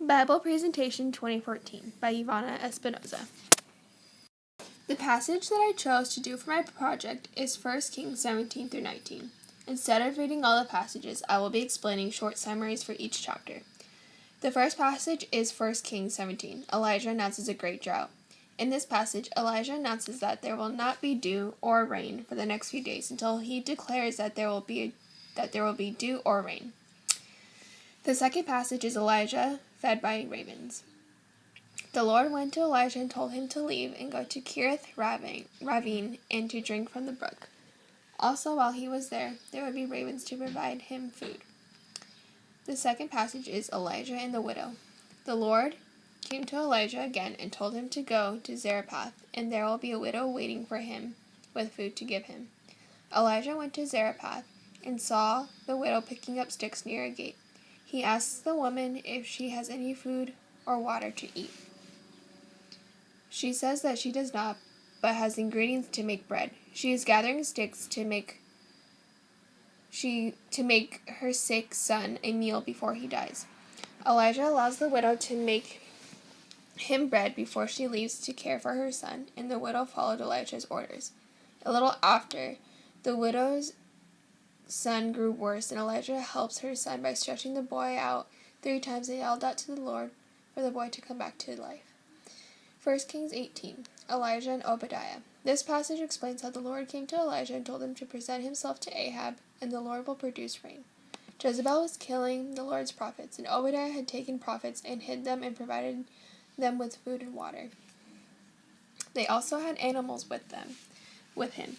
Bible Presentation 2014 by Ivahnna Espinosa. The passage that I chose to do for my project is 1 Kings 17 through 19. Instead of reading all the passages, I will be explaining short summaries for each chapter. The first passage is 1 Kings 17. Elijah announces a great drought. In this passage, Elijah announces that there will not be dew or rain for the next few days until he declares that there will be dew or rain. The second passage is Elijah fed by ravens. The Lord went to Elijah and told him to leave and go to Kerith Ravine and to drink from the brook. Also, while he was there would be ravens to provide him food. The second passage is Elijah and the widow. The Lord came to Elijah again and told him to go to Zarephath, and there will be a widow waiting for him with food to give him. Elijah went to Zarephath and saw the widow picking up sticks near a gate. He asks the woman if she has any food or water to eat. She says that she does not, but has ingredients to make bread. She is gathering sticks to make her sick son a meal before he dies. Elijah allows the widow to make him bread before she leaves to care for her son, and the widow followed Elijah's orders. A little after, the widow's son grew worse, and Elijah helps her son by stretching the boy out 3 times and yelled out to the Lord for the boy to come back to life. 1 Kings 18. Elijah and Obadiah. This passage explains how the Lord came to Elijah and told him to present himself to Ahab, and the Lord will produce rain. Jezebel was killing the Lord's prophets, and Obadiah had taken prophets and hid them and provided them with food and water. They also had animals with him.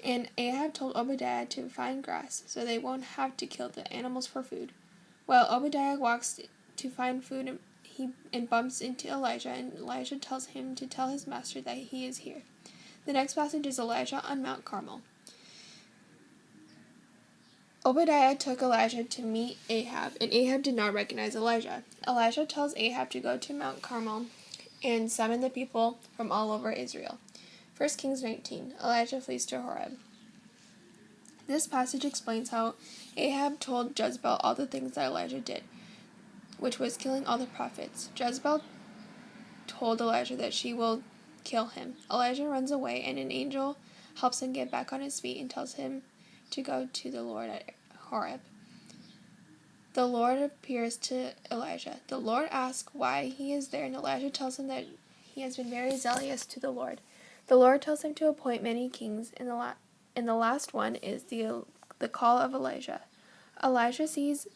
And Ahab told Obadiah to find grass, so they won't have to kill the animals for food. While Obadiah walks to find food, he bumps into Elijah, and Elijah tells him to tell his master that he is here. The next passage is Elijah on Mount Carmel. Obadiah took Elijah to meet Ahab, and Ahab did not recognize Elijah. Elijah tells Ahab to go to Mount Carmel and summon the people from all over Israel. 1 Kings 19. Elijah flees to Horeb. This passage explains how Ahab told Jezebel all the things that Elijah did, which was killing all the prophets. Jezebel told Elijah that she will kill him. Elijah runs away, and an angel helps him get back on his feet and tells him to go to the Lord at Horeb. The Lord appears to Elijah. The Lord asks why he is there, and Elijah tells him that he has been very zealous to the Lord. The Lord tells him to appoint many kings, and the last one is the call of Elijah. Elijah sees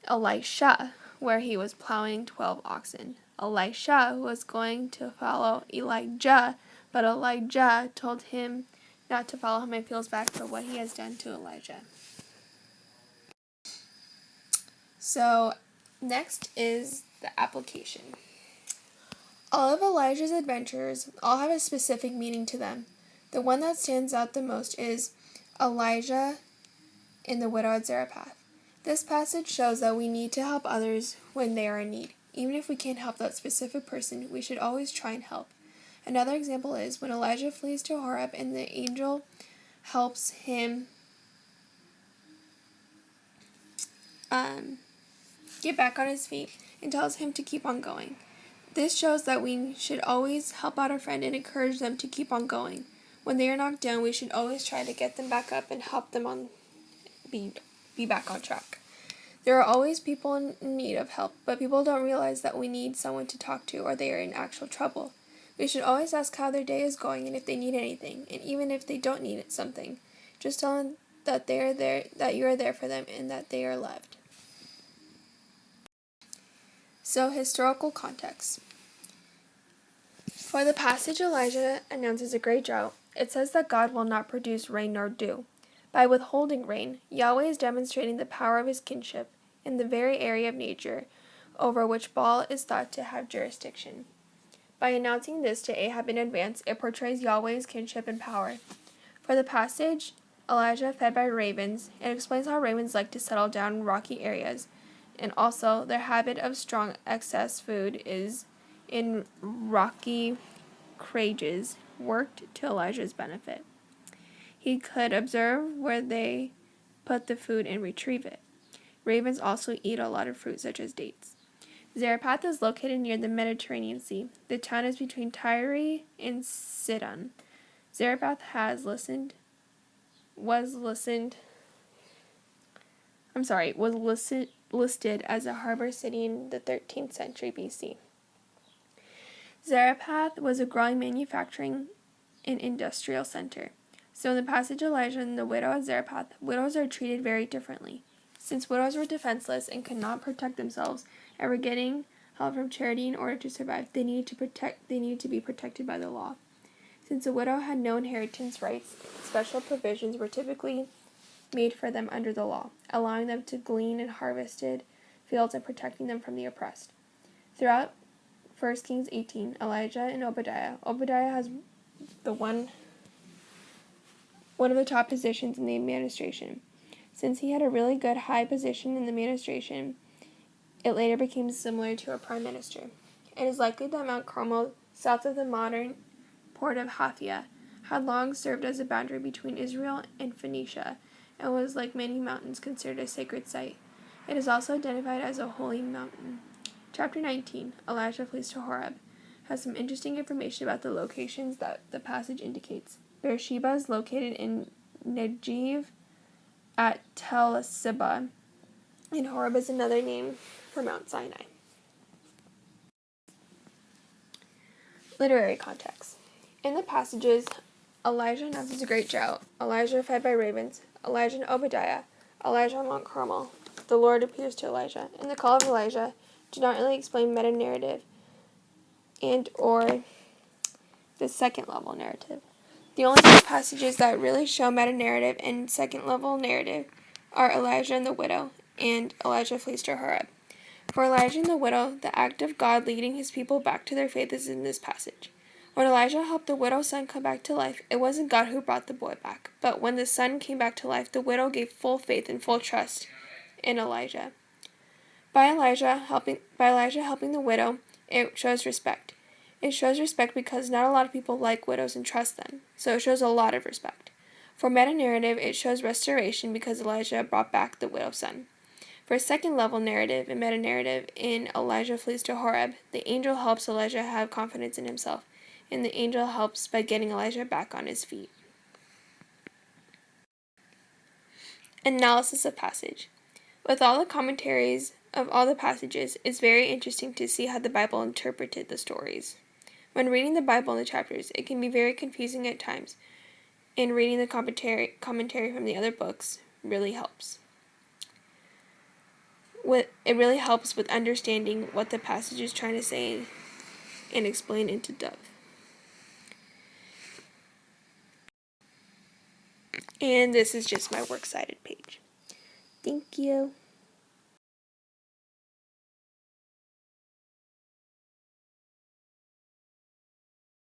Elisha, where he was plowing 12 oxen. Elisha was going to follow Elijah, but Elijah told him not to follow him and feels bad for what he has done to Elijah. So, next is the application. All of Elijah's adventures all have a specific meaning to them. The one that stands out the most is Elijah and the widow at Zarephath. This passage shows that we need to help others when they are in need. Even if we can't help that specific person, we should always try and help. Another example is when Elijah flees to Horeb and the angel helps him get back on his feet and tells him to keep on going. This shows that we should always help out our friend and encourage them to keep on going. When they are knocked down, we should always try to get them back up and help them be back on track. There are always people in need of help, but people don't realize that we need someone to talk to or they are in actual trouble. We should always ask how their day is going and if they need anything, and even if they don't need something, just tell them that they are there, that you are there for them, and that they are loved. So, historical context. For the passage Elijah announces a great drought, it says that God will not produce rain nor dew. By withholding rain, Yahweh is demonstrating the power of his kinship in the very area of nature over which Baal is thought to have jurisdiction. By announcing this to Ahab in advance, it portrays Yahweh's kinship and power. For the passage, Elijah fed by ravens, it explains how ravens like to settle down in rocky areas, and also their habit of strong excess food is in rocky crages worked to Elijah's benefit. He could observe where they put the food and retrieve it. Ravens also eat a lot of fruit such as dates. Zarephath is located near the Mediterranean Sea. The town is between Tyre and Sidon. Zarephath was listed as a harbor city in the 13th century BC. Zarephath was a growing manufacturing and industrial center. So in the passage Elijah and the widow at Zarephath, widows are treated very differently. Since widows were defenseless and could not protect themselves and were getting help from charity in order to survive, they needed to be protected by the law. Since a widow had no inheritance rights, special provisions were typically made for them under the law, allowing them to glean in harvested fields and protecting them from the oppressed. Throughout 1 Kings 18, Elijah and Obadiah. Obadiah has one of the top positions in the administration. Since he had a really good high position in the administration, it later became similar to a prime minister. It is likely that Mount Carmel, south of the modern port of Hafia, had long served as a boundary between Israel and Phoenicia, and was, like many mountains, considered a sacred site. It is also identified as a holy mountain. Chapter 19, Elijah flees to Horeb, has some interesting information about the locations that the passage indicates. Beersheba is located in Negev at Tel Sibah, and Horeb is another name for Mount Sinai. Literary context. In the passages, Elijah announces a great drought, Elijah fed by ravens, Elijah and Obadiah, Elijah on Mount Carmel, the Lord appears to Elijah, and the call of Elijah do not really explain meta-narrative and or the second-level narrative. The only two passages that really show meta-narrative and second-level narrative are Elijah and the widow and Elijah flees to Horeb. For Elijah and the widow, the act of God leading his people back to their faith is in this passage. When Elijah helped the widow's son come back to life, it wasn't God who brought the boy back. But when the son came back to life, the widow gave full faith and full trust in Elijah. By Elijah helping the widow, it shows respect. It shows respect because not a lot of people like widows and trust them, so it shows a lot of respect. For meta-narrative, it shows restoration because Elijah brought back the widow's son. For second-level narrative and meta-narrative in Elijah flees to Horeb, the angel helps Elijah have confidence in himself, and the angel helps by getting Elijah back on his feet. Analysis of passage. With all the commentaries of all the passages, it's very interesting to see how the Bible interpreted the stories. When reading the Bible in the chapters, it can be very confusing at times, and reading the commentary from the other books really helps. It really helps with understanding what the passage is trying to say and explain into depth. And this is just my works cited page. Thank you.